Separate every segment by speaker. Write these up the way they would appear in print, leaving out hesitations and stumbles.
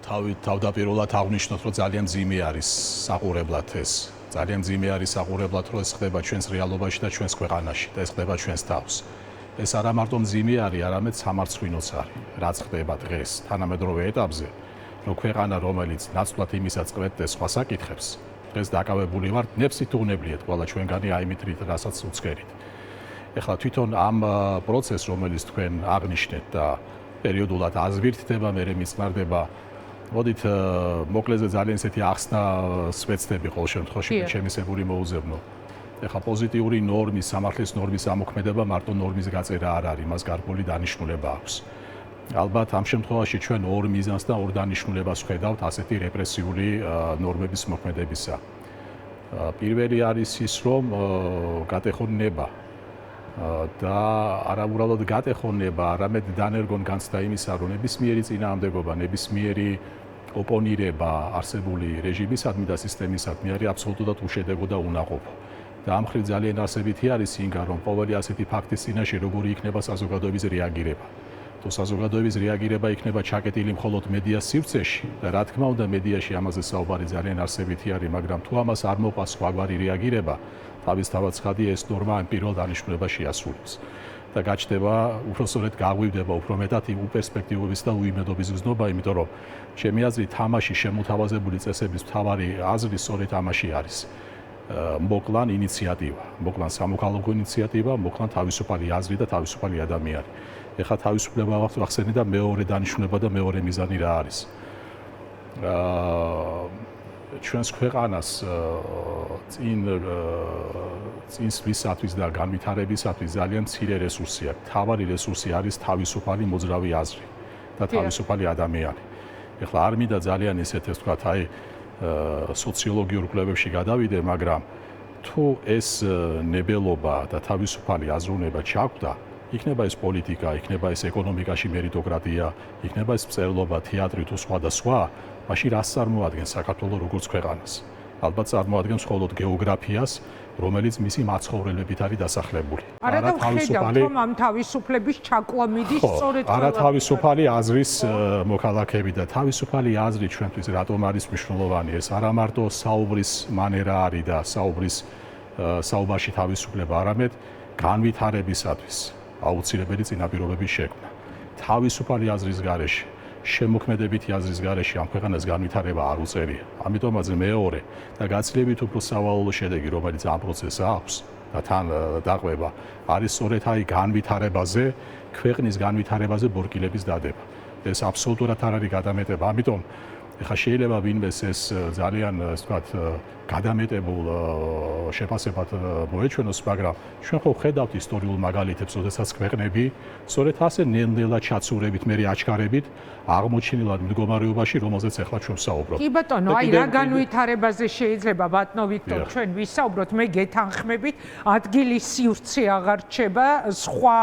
Speaker 1: თავდაპირველად აღნიშნოთ, რომ ძალიან მძიმე არის საყურებლად ეს. ძალიან მძიმე არის საყურებლად, რომ ეს ხდება ჩვენს რეალობაში და ჩვენს ქვეყანაში და ეს ხდება ჩვენს თავს. ეს არა მარტო მძიმე არის, არამედ სამარცხვინოც არის. რაც ხდება დღეს თანამედროვე ეტაპზე, რომ ქვეყანა, რომელიც ნაცვლად იმისაც ყვეთდეს სხვა საკითხებს, დღეს დაკავებული ვართ ნებსით უნებლიეთ ყველა ჩვენგანი აიმითრით, რასაც უცხერით. ეხლა თვითონ ამ პროცესს, რომელიც თქვენ აღნიშნეთ და პერიოდულად აზვირთდება, მერე მიწნარდება, მოდით მოკლეზე ძალიან ისეთი ახსნა სვეცდები ყოველ შემთხვევაში შემისებური მოუზებნო. ეხლა პოზიტიური ნორმის, სამართლის ნორმის ამოქმედება მარტო ნორმის გაწერა არ არის, მას გარკვეული დანიშნულება აქვს. ალბათ ამ შემთხვევაში ჩვენ ორ მიზანს და ორ დანიშნულებას ვხედავთ ასეთი რეპრესიული ნორმების მოქმედებისა. პირველი არის ის, რომ გატეხონება და არა უბრალოდ გატეხონება, არამედ დანერგონ განცდა იმისა, რომ ნებისმიერი წინააღმდეგობა, ნებისმიერი ოპონირება არსებული რეჟიმისადმი და სისტემისადმი არის აბსოლუტურად უშედეგო და უნაყოფო. და ამ მხრივ ძალიან არსებითი არის ინგა, რომ ყოველი ასეთი ფაქტის წინაშე როგორი იქნება საზოგადოების რეაგირება. თუ საზოგადოების რეაგირება იქნება ჩაკეტილი მხოლოდ მედიას სივრცეში და რა თქმა უნდა მედიაში ამაზე საუბარი ძალიან არსებითი არის, მაგრამ თუ ამას არ მოყავს სხვაგვარი რეაგირება, თავისთავად ცხადია ეს ნორმა ამ პირველ დანიშნულებას შეასრულებს. და გაჩნდება უფრო სწორედ გაღვივდება უფრო მეტად უპერსპექტივობის და უიმედობის გზნობა, იმიტომ რომ ჩემი აზრით თამაში შემოთავაზებული წესების მთავარი აზრი სწორედ ამაში არის. მოკლან ინიციატივა, მოკლან სამოქალაქო ინიციატივა, მოკლან თავისუფალი აზრი და თავისუფალი ადამიანი. ეხლა თავისუფლება ვახსენე და მეორე დანიშნულება და მეორე მიზანი რა არის. ჩვენს ქვეყანას წინსვლისათვის და განვითარებისათვის ძალიან მცირე რესურსი აქვს. მთავარი რესურსი არის თავისუფალი მოძრავი აზრი და თავისუფალი ადამიანი. ეხლა არ მინდა ძალიან ისეთ ეს ვთქვათ, აი სოციოლოგიურ კვლევებში გადავიდე, მაგრამ თუ ეს ნებელობა და თავისუფალი აზროვნება ჩაგვდა, იქნება ეს პოლიტიკა, იქნება ეს ეკონომიკაში მერიტოკრატია, იქნება ეს მწერლობა, თეატრი თუ სხვა და სხვა, მაშინ რას წარმოადგენს საქართველოს როგორც ქვეყანას? ალბათ წარმოადგენს მხოლოდ გეოგრაფიას, რომელიც მისი მაცხოვრებლებით არის დასახლებული.
Speaker 2: არა თავისუფალი, რომ ამ თავისუფლების ჩაკვა მიდის სწორედ
Speaker 1: არა თავისუფალი აზრის მოქალაქეები და თავისუფალი აზრი ჩვენთვის რატომ არის მნიშვნელოვანი? ეს არა მარტო საუბრის მანერა არის და საუბარში თავისუფლება, არამედ განვითარებისათვის აუცილებელი წინაპირობების შექმნა. თავისუფალი აზრის გარეშე, შემოქმედებითი აზრის გარეშე ამ ქვეყანას განვითარება არ უწევია. ამიტომაც მეორე და გაცილებით უფრო სავალალო შედეგი, რომელიც ამ პროცესს აქვს და თან დაყვება, არის სწორედ აი განვითარებაზე, ქვეყნის განვითარებაზე ბორკილების დადება. ეს აბსოლუტურად არ არის გადამეტება. ამიტომ ეხლა შეიძლება ვინმეს ეს ძალიან, ასე ვთქვათ, გადამეტებულ შეფასებად მოეჩვენოს, მაგრამ ჩვენ ხო ვხედავთ ისტორიულ მაგალითებს, როდესაც ქვეყნები სწორედ ასე ნელ-ნელა ჩაცურებით, მერე აჩქარებით აღმოჩენილად მდგომარეობაში, რომელზეც ახლა ჩვენ ვსაუბრობთ.
Speaker 2: კი ბატონო, აი რა განვითარებაზე შეიძლება ბატონო ვიქტორ ჩვენ ვისაუბროთ, მე გეთანხმებით, ადგილის სივრცე აღარ რჩება, სხვა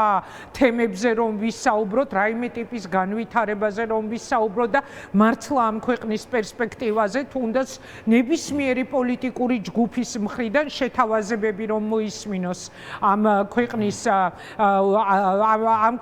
Speaker 2: თემებზე რომ ვისაუბროთ, რაიმე ტიპის განვითარებაზე რომ ვისაუბროთ და მართლა ამ ქვეყნის პერსპექტივაზე, თუნდაც ნებისმიერი პოლიტიკური ჯგუფის მხრიდან შეთავაზებები რომ მოისმინოს ამ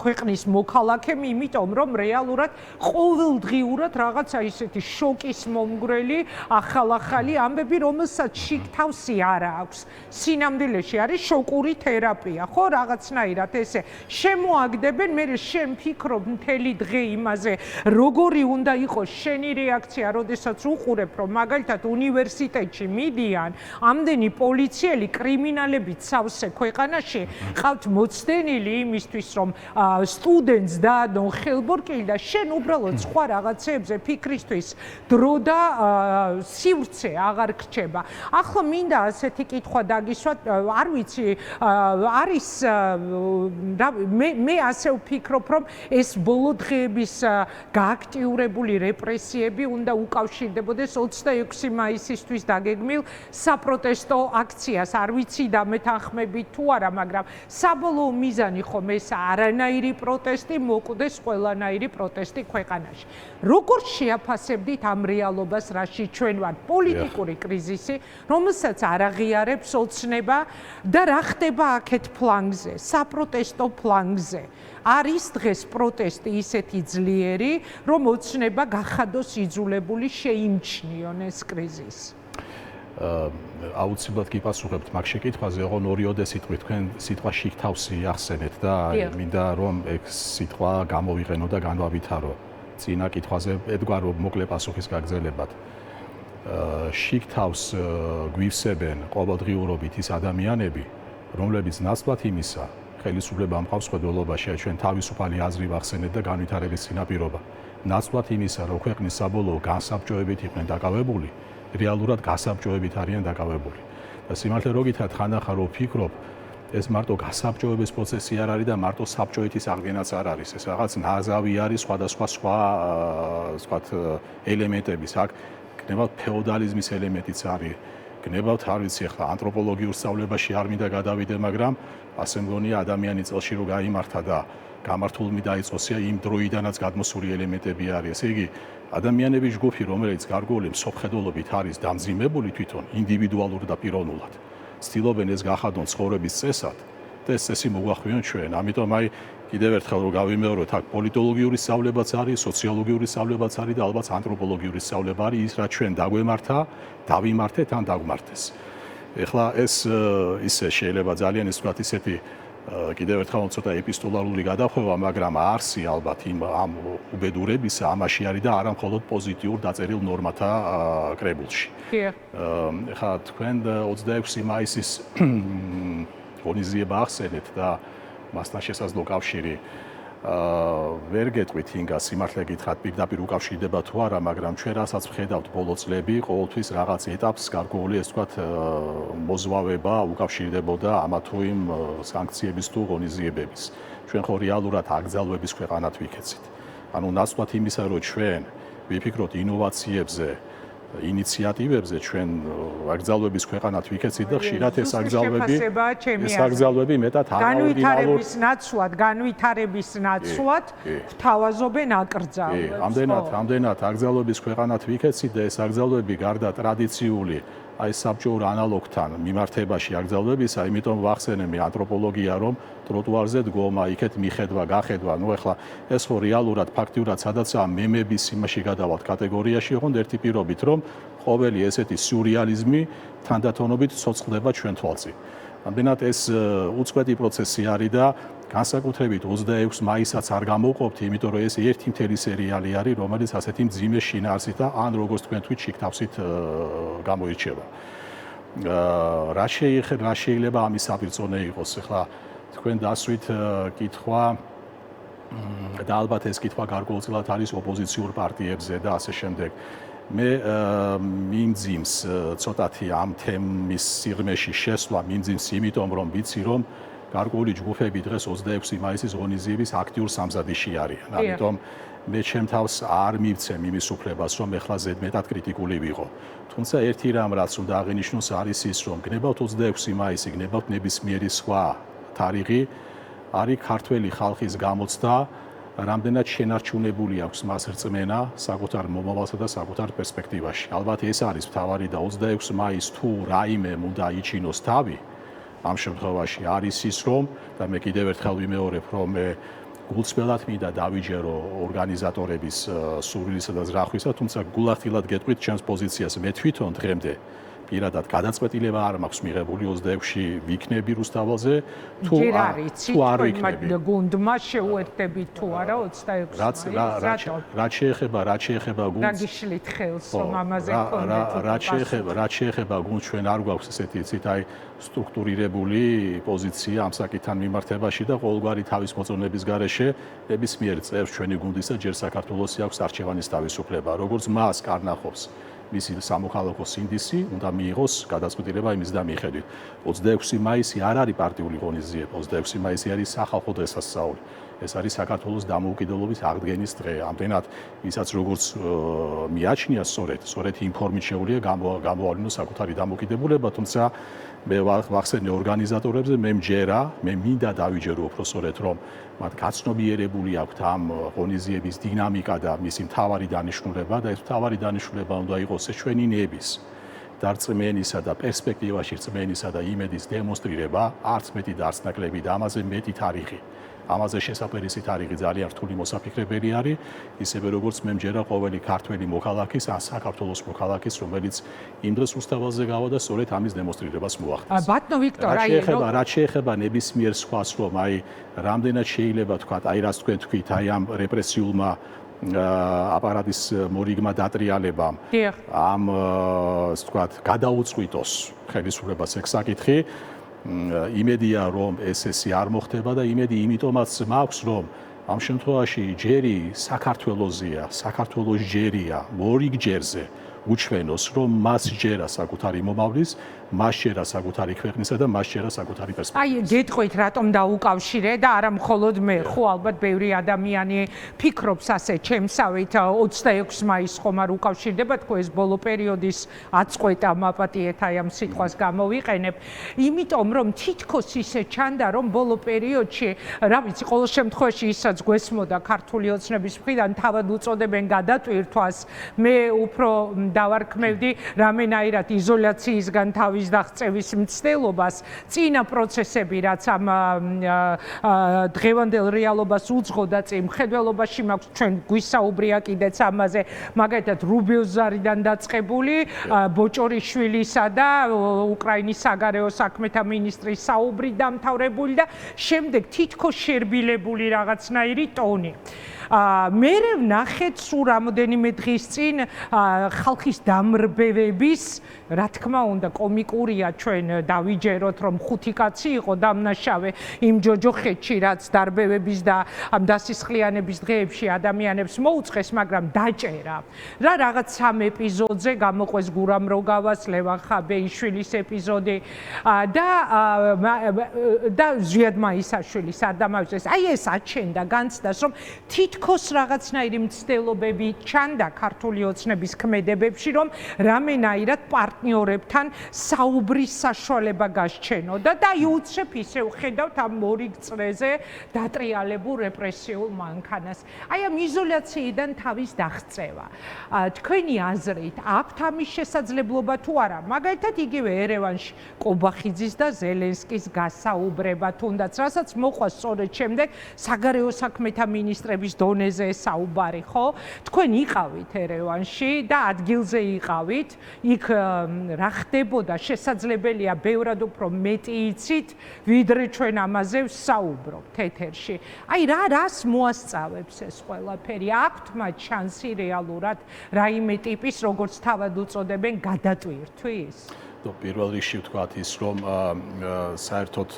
Speaker 2: ქვეყნის მოქალაქემ, იმიტომ რომ რეალურად ყოველდღიურად რაღაცა ისეთი შოკის მომგვრელი, ახალ-ახალი ამბები, რომელსაც შიგთავსი არ აქვს. სინამდვილეში არის შოკური თერაპია, ხო, რაღაცნაირად ესე შემოაგდებენ, მე შენ ფიქრობ მთელი დღე იმაზე, როგორი უნდა იყოს შენი რეაქცია, როდესაც უყურებ, რომ მაგალითად უნივერსიტეტში მიდიან ამდენი პოლიციელი, კრიმინალები სავსე ქვეყანაში, ყავთ მოცდენილი იმისთვის, რომ სტუდენტს დაადონ ხელბორკილი და შენ უბრალოდ სხვა რაღაცებზე ფიქრისთვის დრო და სივრცე აღარ გრჩება. ახლა მინდა ასეთი კითხვა დაგისვათ, არ ვიცი, არის მე ასე ვფიქრობ, რომ ეს ბოლო დღეების გააქტიურებული რეპრესიები უნდა უკავშირდებოდეს 26 მაისისთვის დაგეგმილ საპროტესტო აქციას. არ ვიცი და მეთანხმებით თუ არა, მაგრამ საბოლოო მიზანი ხომ ეს არანაირი პროტესტი მოკვდეს ყველანაირი პროტესტი ქვეყანაში. როგორ შეაფასებდით ამ რეალობას, რაში ჩვენ ვართ? პოლიტიკური კრიზისი, რომელსაც არ აღიარებს ოცნება და რა ხდება აქეთ ფლანგზე, საპროტესტო ფლანგზე. არის დღეს პროტესტი ისეთი ძლიერი, რომ ოცნება გახადოს იძულებული იძულებული შეიმჩნიონ ეს კრიზისი.
Speaker 1: აუცილებლად გიპასუხებთ მაგ შეკითხვაზე, ოღონ ორიოდე სიტყვით თქვენ სიტყვა შიგთავსი ახსენეთ და მინდა რომ ეგ სიტყვა გამოვიყენო და განვავითარო. წინა კითხვაზე ედგარ მოკლე პასუხის გაგრძელებად. შიგთავს გვივსებენ ყოველდღიურობით ის ადამიანები, რომლებიც ნაცვლად იმისა, ხელისუფლება მყავს ხედველობაში, ჩვენ თავისუფალი აზრი ვახსენეთ და განვითარების წინაპირობა. ნაცვლად იმისა, რომ ქვეყნის საბოლოო განსაბჭოებით იყვნენ დაკავებული, რეალურად გასაბჭოებით არიან დაკავებული. და სიმართლე რო გითხრათ, ხანდახან რო ვფიქრობ, ეს მარტო გასაბჭოების პროცესი არ არის და მარტო საბჭოეთის აღდგენაც არ არის. ეს რაღაც ნაზავი არის სხვადასხვა სხვათ ელემენტების. აქ გნებავთ ფეოდალიზმის ელემენტიც არის. გნებავთ არ ვიცი ახლა ანთროპოლოგიურ სწავლებაში არ მინდა გადავიდე, მაგრამ ასე მგონია ადამიანი წელში რო გაიმართა და გამართულმი დაიწყოსია იმ დროიდანაც გადმოსული ელემენტები არის. ესე იგი, ადამიანების ჯგუფი, რომელიც გარკვეული მსოფლმხედველობით არის დამძიმებული თვითონ ინდივიდუალურად და პიროვნულად, ცდილობენ ეს გახადონ ცხოვრების წესად და ეს წესი მოგვახვიონ ჩვენ. ამიტომ აი კიდევ ერთხელ რომ გავიმეოროთ, აქ პოლიტოლოგიური სწავლებაც არის, სოციოლოგიური სწავლებაც არის და ალბათ ანთროპოლოგიური სწავლება არის, ის რაც ჩვენ დაგვემართა, დავიმართეთ ან დაგმართეს. ეხლა ეს ისე შეიძლება ძალიან ის ვთქვათ ისეთი კიდევ ერთხელ ცოტა ეპისტოლარული გადახვევა, მაგრამ არსი ალბათ ამ უბედურებისა ამაში არის და არა მხოლოდ პოზიტიურ დაწერილ ნორმათა კრებულში. ეხლა თქვენ 26 მაისის ღონისძიება ახსენეთ და მასთან შესაძლო კავშირი ვერ გეტყვით ინგა სიმართლე გითხრათ პირდაპირ უკავშირდება თუ არა, მაგრამ ჩვენ რასაც ვხედავთ ბოლო წლები, ყოველთვის რაღაც ეტაპს გარკვეული ეს ვთქვათ მოზვავება უკავშირდებოდა ამა თუ იმ სანქციების თუ ღონისძიებების. ჩვენ ხო რეალურად აკრძალვების ქვეყანად ვიქეცით. ანუ ნაცვლად იმისა, რომ ჩვენ ვიფიქროთ ინოვაციებზე, ინიციატივებზე, ჩვენ აკრძალვების ქვეყანად ვიქეცით და ხშირად ეს აკრძალვები მეტად
Speaker 2: განვითარების ნაცვლად გვთავაზობენ აკრძალვებს.
Speaker 1: ამდენად აკრძალვების ქვეყანად ვიქეცით და ეს აკრძალვები გარდა ტრადიციული აი საბჭოურ ანალოგთან მიმართებაში აკრძალვებისა, იმიტომ ვახსენე ანთროპოლოგია, რომ ტროტუარზე დგომა, იქეთ მიხედვა, გახედვა, ნუ ახლა ეს ხო რეალურად ფაქტიურად სადაცაა მემების იმაში გადავალთ კატეგორიაში, ოღონდ ერთი პირობით, რომ ყოველი ესეთი სიურეალიზმი თანდათანობით ცოცხლდება ჩვენ თვალწინ. ამდენად ეს უწყვეტი პროცესი არის და განსაკუთრებით 26 მაისაც არ გამოვყოფთ, იმიტომ რომ ეს ერთი მთელი სერიალი არის, რომელიც ასეთი მძიმე შინაარსით და ან როგორც თქვენ თქვით, შიგთავსით გამოირჩევა. რა შეიძლება ამის საპირწონე იყოს? ახლა თქვენ დასვით კითხვა და ალბათ ეს კითხვა გარკვეულწილად არის ოპოზიციურ პარტიებზე და ასე შემდეგ. მე მიმძიმს ცოტათი ამ თემის სიღრმეში შესვლა, მიმძიმს იმიტომ რომ ვიცი რომ გარკვეული ჯგუფები დღეს 26 მაისის ღონისძიების აქტიურ სამზადისში არიან. ამიტომ მე ჩემ თავს არ მივცემ იმის უფლებას, რომ ეხლა ზედმეტად კრიტიკული ვიყო. თუმცა ერთი რამ რაც უნდა აღინიშნოს არის ის, რომ გნებავთ 26 მაისი, გნებავთ ნებისმიერი სხვა თარიღი, არის ქართველი ხალხის გამოცდა, რამდენად შენარჩუნებული აქვს მას რწმენა საკუთარ მომავალსა და საკუთარ პერსპექტივაში. ალბათ ეს არის მთავარი და 26 მაისს თუ რაიმე უნდა იჩინოს თავი, ამ შემთხვევაში არის ის, რომ და მე კიდევ ერთხელ ვიმეორებ, რომ მე გულწრფელად მინდა დავიჯერო ორგანიზატორების სურვილისა და ზრახვისა, თუმცა გულახდილად გეტყვით ჩემს პოზიციას, მე თვითონ დღემდე პირადად გადაწყვეტილება არ მაქვს მიღებული 26-ში ვიქნები რუსთაველზე თუ არ ვიქნები.
Speaker 2: გუნდმა შეუერთდებით თუ არა 26-ს.
Speaker 1: რაც შეეხება გუნდს.
Speaker 2: დაგიშლით ხელს, რომ ამაზე გქონდეთ.
Speaker 1: რაც შეეხება გუნდს, ჩვენ არ გვაქვს ესეთი იცით აი სტრუქტურირებული პოზიცია ამ საკითხთან მიმართებაში და ყოველგვარი თავის მოწონების გარეშე ნებისმიერ წევრს ჩვენი გუნდისა ჯერ საქართველოს აქვს არჩევანის თავისუფლება. როგორც მას კარნახობს მისი სამოქალაქო სინდისი უნდა მიიღოს გადაწყვეტილება იმის და მიხედვით. 26 მაისი არ არის პარტიული ღონისძიება, 26 მაისი არის სახალხო დღესასწაული. ეს არის საქართველოს დამოუკიდებლობის აღდგენის დღე. ამდენად, ვისაც როგორც მიაჩნია სწორედ ინფორმით შეუძლია გამოავლინოს საკუთარი დამოუკიდებლობა, თუმცა მე ვახსენე ორგანიზატორებზე, მე მინდა დავიჯერო უпроსორეთ, რომ მათ გაცნობიერებული აქვთ ამ ღონისძიების დინამიკა და მისი მთავარი დანიშნულება და ეს მთავარი დანიშნულება უნდა იყოს ჩვენი ნების დარწმენისა და პერსპექტივაში რწმენისა და იმედის დემონსტრირება, არც მეტი და არც ნაკლები და ამაზე მეტი თარიღი ამაზე შესაძლებელი თარიღი ძალიან რთული მოსაფიქრებელი არის, ისევე როგორც მე მჯერა ყოველი ქართველი მოქალაქის ან საქართველოს მოქალაქის, რომელიც იმ დღეს უსტავალზე გავა და სწორედ ამის დემონსტრირებას მოახდენს.
Speaker 2: ბატონო ვიქტორ,
Speaker 1: რაც შეეხება ნებისმიერ სხვას, რომ რამდენად შეიძლება თქვა, რაც თქვენ თქვით, ამ რეპრესიულმა აპარატის მორიგმა დატრიალებამ ამ ასე ვთქვათ, გადაუწყვიტოს ხელისუფლებას ეგ საკითხი. იმედია რომ ეს არ მოხდება და იმედი იმიტომაც მაქვს რომ ამ შემთხვევაში ჯერი საქართველოსია, საქართველოს ჯერია, მორიგ ჯერზე უჩვენოს რომ მას ჯერა საკუთარი მომავლის, მას ჯერა საკუთარი ქვეყნისა და მას ჯერა საკუთარი პერსპექტივა.
Speaker 2: გეტყვით რატომ დაუკავშირე და არა მხოლოდ მე, ხო ალბათ ბევრი ადამიანი ფიქრობს ასე, ჩემსავით 26 მაისს ხომ არ უკავშირდება, თქო ეს ბოლო პერიოდის აწყვეტა მაპატიეთ ამ სიტყვას გამოვიყენებ, იმიტომ რომ თითქოს ისე ჩანდა რომ ბოლო პერიოდში, რა ვიცი, ყოველ შემთხვევაში ისაც გვესმოდა ქართული ოცნების მხრიდან თავად უწოდებენ გადატვირთვას, მე უფრო დავარქმევდი რამენაირად იზოლაციისგან თავის დაღწევის მცდელობას, წინა პროცესები, რაც ამ დღევანდელ რეალობას უძღოდა წინ მხედველობაში მაქვს, ჩვენ გვისაუბრია კიდეც ამაზე, მაგალითად რუბიოზარიდან დაწყებული, ბოჭორიშვილისა და უკრაინის საგარეო საქმეთა მინისტრის საუბრი დამთავრებული და შემდეგ თითქოს შერბილებული რაღაცნაირი ტონი. მე ვნახეთ სულ რამოდენიმე დღის წინ ხალხის დამრბევების, რა თქმა უნდა, კომიკურია ჩვენ დავიჯეროთ, რომ 5 კაცი იყო დამნაშავე იმ ჯოჯოხეთში, რაც დარბევების და ამ დასისხლიანების დღეებში ადამიანებს მოუწყეს, მაგრამ დაჭერა. რა რაღაც 3 ეპიზოდზე გამოყვეს გურამ როგავას, ლევან ხაბეიშვილის ეპიზოდი და ზვიად მაისაშვილის არ დამავიწყეს. ეს აჩენდა განცდას, რომ თითქოს რაღაცნაირი მცდელობები ჩანდა ქართული ოცნების ქმედებებში, რომ რამენაირად პარტნიორებთან საუბრის საშუალება გასჩენოდა და იუცებ ისევ ხედავთ ამ მორიგ წრეზე დატრიალებულ რეპრესიულ მანქანას. ამ იზოლაციიდან თავის დაღწევა. თქვენი აზრით, აქვთ ამის შესაძლებლობა თუ არა? მაგალითად, იგივე ერევანში კობახიძის და ზელენსკის გასაუბრება თუნდაც, რასაც მოყვა სწორედ შემდეგ საგარეო საქმეთა მინისტრების დონეზე საუბარი, ხო? თქვენ იყავით ერევანში და ადგილზე იყავით. იქ რა ხდებოდა, შესაძლებელია ბევრად უფრო მეტი იცით, ვიდრე ჩვენ ამაზე ვსაუბრობთ ეთერში. რას მოასწავებს ეს ყველაფერი? აქვთ მათ შანსი რეალურად რაიმე ტიპის, როგორც თავად უწოდებენ, გადატვირთვის?
Speaker 1: პირველ რიგში ვთქვათ ის, რომ საერთოდ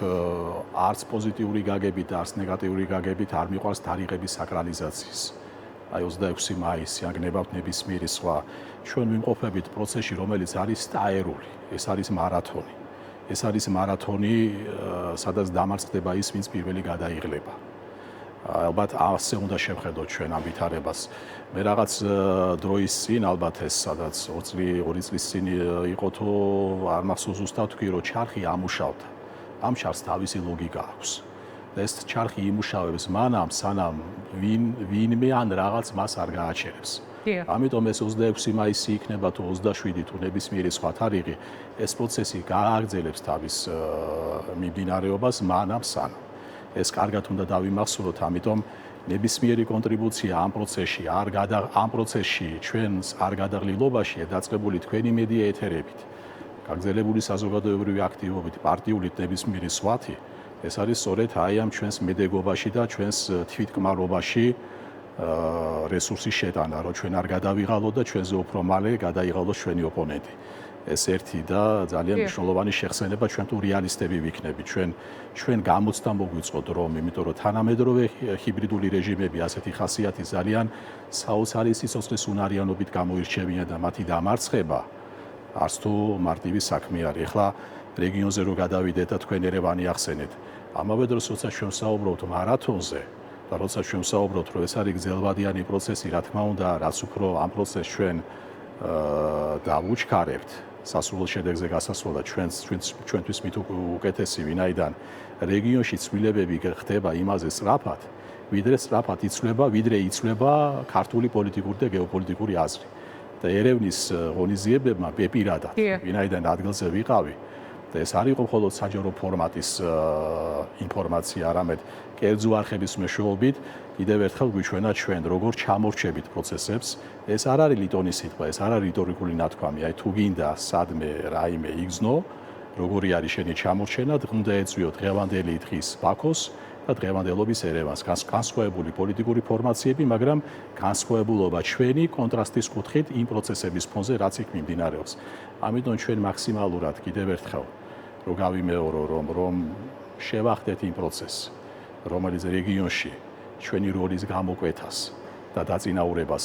Speaker 1: არც პოზიტიური გაგებით და არც ნეგატიური გაგებით არ მიყვარს თარიღების საკრალიზაციის. 26 მაისი, ან გნებავთ ნებისმიერი სხვა. ჩვენ ვიმყოფებით პროცესში, რომელიც არის სტაერული, ეს არის მარათონი. ეს არის მარათონი, სადაც დამარცხდება ის, ვინც პირველი გადაიღლება. ალბათ ასე უნდა შევხედოთ ჩვენ ამ ვითარებას. მე რაღაც დროის წინ, ალბათ ეს სადაც 2 წლის წინ იყო თუ არ მახსოვს ზუსტად თქვი, რომ ჩარხი ამუშავდა. ამ ჩარხს თავისი ლოგიკა აქვს. და ეს ჩარხი იმუშავებს მანამ, სანამ ვინმე ან რაღაც მას არ გააჩერებს. ამიტომ ეს 26 მაისი იქნება თუ 27 თუ ნებისმიერი სხვა თარიღი, ეს პროცესი გააგრძელებს თავის მიმდინარეობას მანამ სანამ. ეს კარგად უნდა დავიმახსოვროთ, ამიტომ ნებისმიერი კონტრიბუცია ამ პროცესში ჩვენს არ გადაღლილობაშია დაწყებული თქვენი მედია ეთერებით, გაგრძელებული საზოგადოებრივი აქტივობით, პარტიულით ნებისმიერი სხვათი, ეს არის სწორედ ამ ჩვენს მედეგობაში და ჩვენს თვითკმარობაში რესურსის შეტანა, რომ ჩვენ არ გადავიღალოთ და ჩვენზე უფრო მალე გადაიღალოს ჩვენი ოპონენტი. ეს ერთი და ძალიან მნიშვნელოვანი შეხსენება, ჩვენ თუ რეალისტები ვიქნებით, ჩვენ გამოცდა მოგვიწყოთ რომ, იმიტომ რომ თანამედროვე ჰიბრიდული რეჟიმები ასეთი ხასიათის ძალიან საოცარი სიცოცხლის უნარიანობით გამოირჩევიან და მათი დამარცხება არც თუ მარტივი საქმე არის. ეხლა რეგიონზე რო გადავიდეთ და თქვენ ერევანი ახსენეთ. ამავე დროს, როცა ჩვენ ვსაუბრობთ მარათონზე და როცა ჩვენ ვსაუბრობთ, რომ ეს არის გრძელვადიანი პროცესი, რა თქმა უნდა, რაც უფრო ამ პროცესს ჩვენ დავუჩქარებთ, სასურველ შედეგზე გასასვლელად ჩვენთვის მით უკეთესი, ვინაიდან რეგიონში ცვლილებები ხდება იმაზე სწრაფად, ვიდრე იცვლება ქართული პოლიტიკური და გეოპოლიტიკური აზრი. და ერევნის ღონისძიებებმა პირადად, ვინაიდან ადგილზე ვიყავი და ეს არ იყო მხოლოდ საჯარო ფორმატის ინფორმაცია, არამედ კერძო არხების მეშვეობით კიდევ ერთხელ გვიჩვენა ჩვენ როგორ ჩამორჩებით პროცესებს. ეს არ არის ლიტონის სიტყვა, ეს არ არის რიტორიკული ნათქვამი. აი თუ გინდა სადმე რაიმე იგზნო, როგორი არის შენი ჩამორჩენა, უნდა ეწვიო დღევანდელი დღის ბაქოს და დღევანდელობის ერევანს. განსხვავებული პოლიტიკური ფორმაციები, მაგრამ განსხვავებულობა ჩვენი კონტრასტის კუთხით იმ პროცესების ფონზე, რაც იქ მიმდინარეობს. ამიტომ ჩვენ მაქსიმალურად კიდევ ერთხელ რო გავიმეორო, რომ შევახდეთ იმ პროცესს, რომელიც რეგიონში ჩვენი როლის გამოკვეთას და დაწინაურებას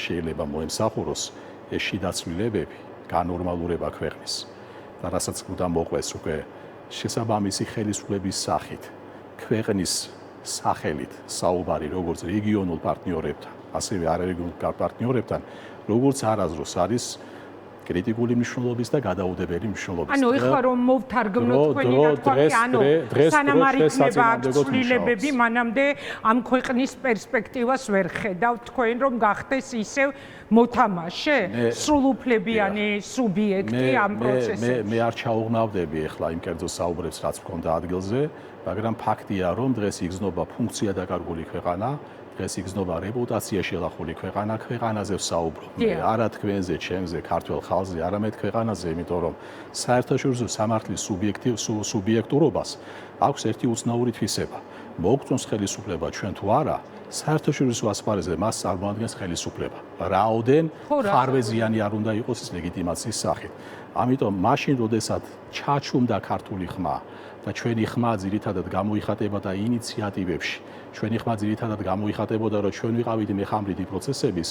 Speaker 1: შეიძლება მოემსახუროს, ეს შიდა ცვლილებები, განორმალურება ქვეყნის და რასაც უნდა მოყვეს უკვე შესაბამისი ხელისუფლების სახით, ქვეყნის სახელით საუბარი როგორც რეგიონულ პარტნიორებთან, ასევე არარეგიონულ პარტნიორებთან, როგორც არასდროს არის კრიტიკული მნიშვნელობის და გადაუდებელი მნიშვნელობის.
Speaker 2: ანუ ეხლა რომ მოვთარგმნოთ თქვენი ნათქვამი, ანუ სანამ არ იქნება აქ ცვლილებები, მანამდე ამ ქვეყნის პერსპექტივას ვერ ხედავთ თქვენ, რომ გახდეს ისევ მოთამაშე, სრულუფლებიანი სუბიექტი ამ პროცესებში.
Speaker 1: მე არ ჩაუღმავდები ეხლა იმ კერძო საუბრებს, რაც მქონდა ადგილზე, მაგრამ ფაქტია, რომ დღეს იგრძნობა ფუნქცია დაკარგული ქვეყანა, დღეს იგრძნობა რეპუტაცია შელახული ქვეყანა, ქვეყანაზე ვსაუბრობ. არა თქვენზე, ჩემზე, ქართველ ხალხზე, არამედ ქვეყანაზე, იმიტომ რომ საერთაშორისო სამართლის სუბიექტურობას აქვს ერთი უცნაური თვისება. მოგწონს ხელისუფლება ჩვენ თუ არა, საერთაშორისო ასპარეზზე მას წარმოადგენს ხელისუფლება. რაოდენ ხარვეზიანი არ უნდა იყოს ის ლეგიტიმაციის სახით. ამიტომ მაშინ, როდესაც ჩაჩუმდა ქართული ხმა და ჩვენი ხმა ძირითადად გამოიხატებოდა ინიციატივებში, ჩვენი ხმა ძირითადად გამოიხატებოდა, რომ ჩვენ ვიყავით მეხამრიდი პროცესების,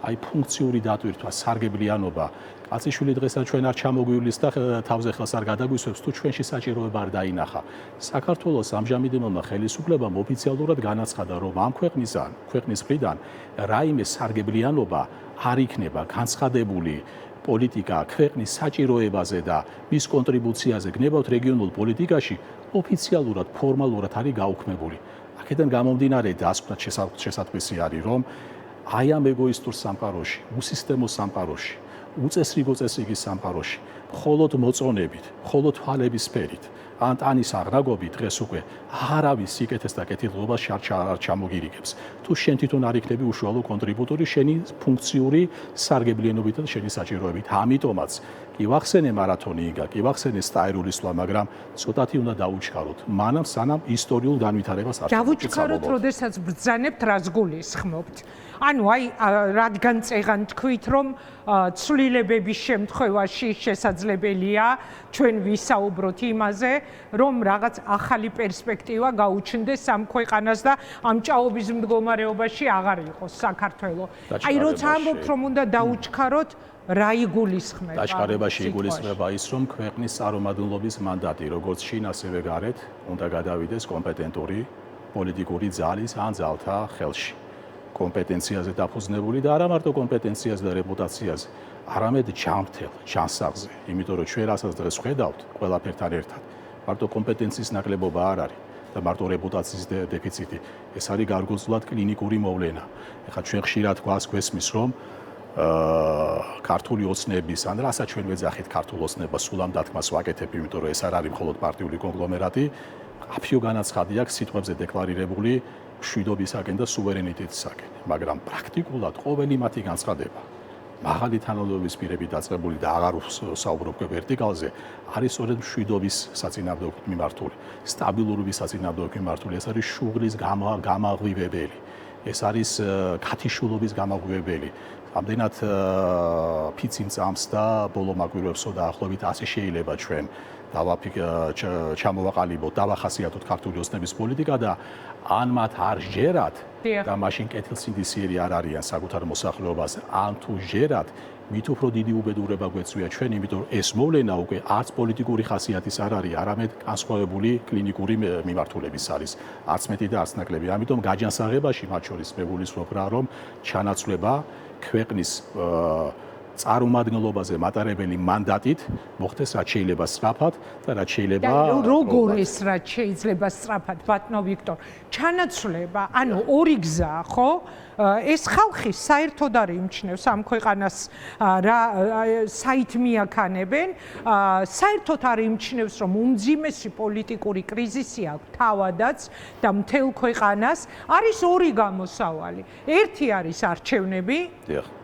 Speaker 1: აი ფუნქციური დატვირთვა, სარგებლიანობა, კაციშვილი დღესაც ჩვენ არ ჩამოგვივლის და თავზე ხელს არ გადაგვისვებს, თუ ჩვენში საჭიროება არ დაინახა. საქართველოს ამჟამინდელმა ხელისუფლებამ ოფიციალურად განაცხადა, რომ ამ ქვეყნის მხრიდან რაიმე სარგებლიანობა არ იქნება განცხადებული პოლიტიკა ქვეყნის საჭიროებაზე და მის კონტრიბუციაზე გნებავთ რეგიონულ პოლიტიკაში ოფიციალურად, ფორმალურად არის გაუქმებული. აქედან გამომდინარე დასკვნად შესაძლებელი არის, რომ აი ამ ეგოისტურ სამყაროში, უსისტემო სამყაროში, უწესრიგო-წესრიგის სამყაროში, მხოლოდ მოწონებით, მხოლოდ თვალების სფერით, ან ტანის აღრაგობით დღეს უკვე არავის სიკეთეს და კეთილდღეობას არ ჩამოგირიგებს. თუ შენ თვითონ არ იქნები უშუალო კონტრიბუტორი შენი ფუნქციური სარგებლიანობით და შენი საჭიროებით. ამიტომაც კი ვახსენე მარათონი იგა, კი ვახსენე სტაირული სვლა, მაგრამ ცოტათი უნდა დაუჩქაროთ. მანამ სანამ ისტორიულ განვითარებას არ
Speaker 2: დავუჩქაროთ, როდესაც ბრძანებთ, რას გულისხმობთ. ანუ აი რადგან წეღან თქვით, რომ ცვლილებების შემთხვევაში შესაძლებელია ჩვენ ვისაუბროთ იმაზე, რომ რაღაც ახალი პერსპექტივა გაუჩნდეს ამ ქვეყანას და ამ ჭაობის მდგომარეობაში აღარ იყოს საქართველოს. აი როცა ამბობთ, რომ უნდა დაუჩქაროთ, რა იგულისხმება?
Speaker 1: დაჩქარებაში იგულისხმება ის, რომ ქვეყნის წარმომადგენლობის მანდატი, როგორც შინ ასევე გარეთ, უნდა გადავიდეს კომპეტენტური პოლიტიკური ძალის ან ძალთა ხელში. კომპეტენციაზე დაფუძნებული და არა მარტო კომპეტენციაზე და რეპუტაციაზე, არამედ ჯანმრთელ, ჯანსაღზე. იმიტომ რომ ჩვენ რასაც დღეს ვხედავთ ყველაფერთან ერთად, მარტო კომპეტენციის ნაკლებობა არ არის და მარტო რეპუტაციის დეფიციტი. ეს არის გარკვეულად კლინიკური მოვლენა. ეხლა ჩვენ ხშირად გვესმის, რომ ქართული ოცნების, ან რასაც ჩვენ ვეძახით ქართულ ოცნებას, სულ ამ დათქმას ვაკეთებ, იმიტომ რომ ეს არ არის მხოლოდ პარტიული კონგლომერატი, აფიო განაცხადი აქვს სიტყვებზე დეკლარირებული მშვიდობისაკენ და სუვერენიტეტისაკენ, მაგრამ პრაქტიკულად ყოველი მათი განცხადება მაღალი თანამდებობის პირებით დაწყებული და აღარ საუბრობ ვერტიკალზე, არის სწორედ მშვიდობის საწინააღმდეგოდ მიმართული, სტაბილურობის საწინააღმდეგოდ მიმართული, ეს არის შუღლის გამაღვივებელი, ეს არის გათიშულობის გამაღვივებელი. ამდენად ფიცი მწამს და ბოლო მაკვირვებსო დაახლოებით ასე შეიძლება ჩვენ ჩამოვაყალიბოთ, დავახასიათოთ ქართული ოცნების პოლიტიკა და ან მათ არ ჯერათ და მაშინ კეთილსინდისიერი არ არიან საკუთარ მოსახლეობაზე, ან თუ ჯერათ, მით უფრო დიდი უბედურება გვეწვია ჩვენ, იმიტომ რომ ეს მოვლენა უკვე არც პოლიტიკური ხასიათის არ არის, არამედ განსხვავებული კლინიკური მიმართულების არის, არც მეტი და არც ნაკლები. ამიტომ გაჯანსაღებაში მათ შორის მე გულისხმობ რა, რომ ჩანაცვლება ქვეყნის წარმომადგენლობაზე მატარებელი მანდატით მოხდეს რაც შეიძლება სწრაფად და რაც შეიძლება
Speaker 2: როგორ ეს რაც შეიძლება სწრაფად ბატონო ვიქტორ ჩანაცვლება ანუ ორი გზაა ხო ეს ხალხი საერთოდ არ იმჩნევს ამ ქვეყანას რა საით მიაქანებენ საერთოდ არ იმჩნევს რომ უმძიმესი პოლიტიკური კრიზისი აქვს თავადაც და მთელ ქვეყანას არის ორი გამოსავალი ერთი არის არჩევნები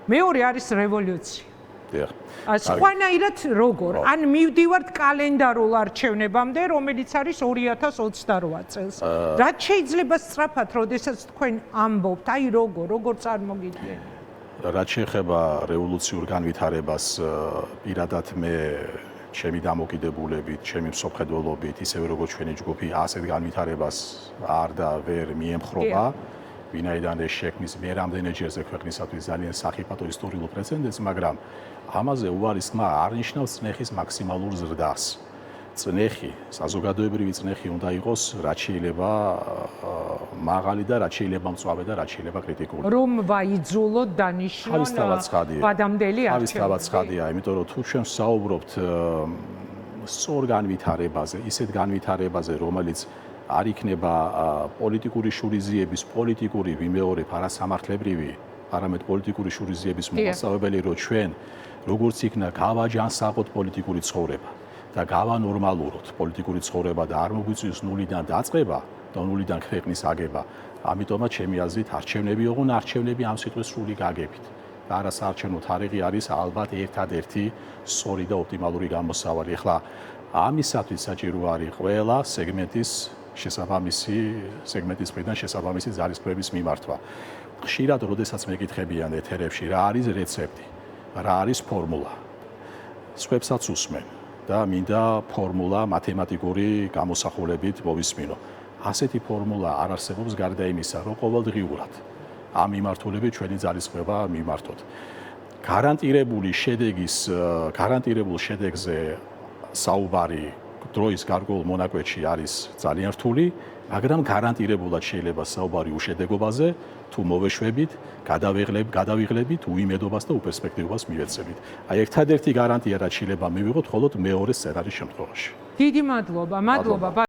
Speaker 2: მეორე არის რევოლუცია სხვანაირად როგორ ან მივდივართ კალენდარულ არჩევნებამდე რომელიც არის 2028 წელს რაც შეიძლება სწრაფად როდესაც თქვენ ამბობთ აი როგორ წარმოგიდგენთ
Speaker 1: რაც შეეხება რევოლუციურ განვითარებას პირადად მე ჩემი დამოკიდებულებით ჩემი მსოფლმხედველობით ისევე როგორც ჩვენი ჯგუფი ასეთ განვითარებას არ და ვერ მიემხრობა ვინაიდან ეს შექმნის მე რამდენჯერზე ქვეყნისათვის ძალიან სახიფათო ისტორიულ პრეცედენტს, მაგრამ ამაზე უარის თქმა არ ნიშნავს წნეხის მაქსიმალურ ზრდას. წნეხი, საზოგადოებრივი წნეხი უნდა იყოს რაც შეიძლება მაღალი და რაც შეიძლება მწვავე და რაც შეიძლება კრიტიკული.
Speaker 2: რომ ვაიძულოთ დანიშნონ ბადამდელი არჩევნები.
Speaker 1: თავისთავად ცხადია, იმიტომ რომ თუ ჩვენ ვსაუბრობთ სწორ განვითარებაზე, ისეთ განვითარებაზე, რომელიც არ იქნება პოლიტიკური შურიზიების პოლიტიკური ვიმეორებ არასამართლებრივი, არამედ პოლიტიკური შურიზიების მოსავებელი, რომ ჩვენ როგორც იქნა გავაჯანსაღოთ პოლიტიკური ცხოვრება და გავანორმალუროთ პოლიტიკური ცხოვრება და არ მოგვიწვიოს ნულიდან დაწყება და ნულიდან ქვეყნის აგება. ამიტომაც ჩემი აზრით არჩევნები ოღონ არჩევნები ამ სიტყვის სრული გაგებით. და არასაარჩევნო თარიღი არის ალბათ ერთადერთი სწორი და ოპტიმალური გამოსავალი. ახლა ამისათვის საჭირო არის ყველა სეგმენტის შესაბამისი სეგმენტის მხრიდან შესაბამისი ძალისხმევების მიმართვა. ხშირად როდესაც მეკითხებიან ეთერებში რა არის რეცეპტი, რა არის ფორმულა. სხვებსაც უსმენ და მინდა ფორმულა მათემატიკური გამოსახულებით მოვისმინო. ასეთი ფორმულა არ არსებობს გარდა იმისა, რომ ყოველდღიურად ამ მიმართულებით ჩვენი ძალისხმევა მიმართოთ. გარანტირებულ შედეგზე საუბარი დროის გარკვეულ მონაკვეთში არის ძალიან რთული, მაგრამ გარანტირებულად შეიძლება საუბარი უშედეგობაზე, თუ მოვეშვებით, გადავიღლებით უიმედობას და უპერსპექტივობას მივეცებით. აი ერთადერთი გარანტია რაც შეიძლება მივიღოთ მხოლოდ მეორე სცენარის შემთხვევაში.
Speaker 2: დიდი მადლობა.